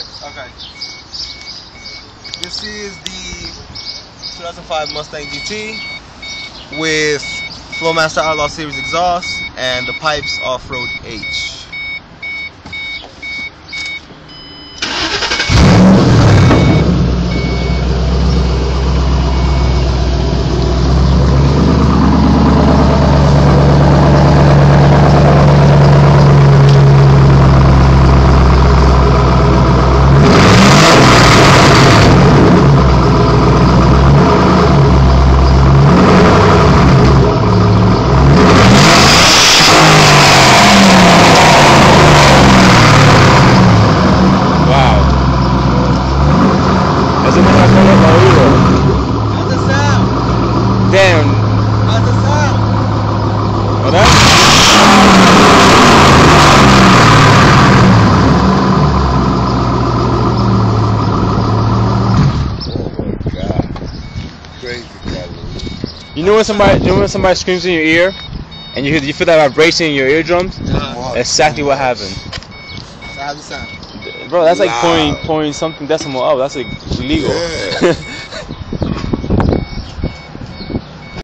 Okay. This is the 2005 Mustang GT with Flowmaster Outlaw Series exhaust and the Pipes Off-Road H. Damn. How's the sound? Oh, that? Oh my God. Crazy color. You know when somebody screams in your ear and you feel that vibration in your eardrums? Exactly what happened. So how's the sound? Bro, that's like Loud. point something decimal up. That's like illegal. Yeah.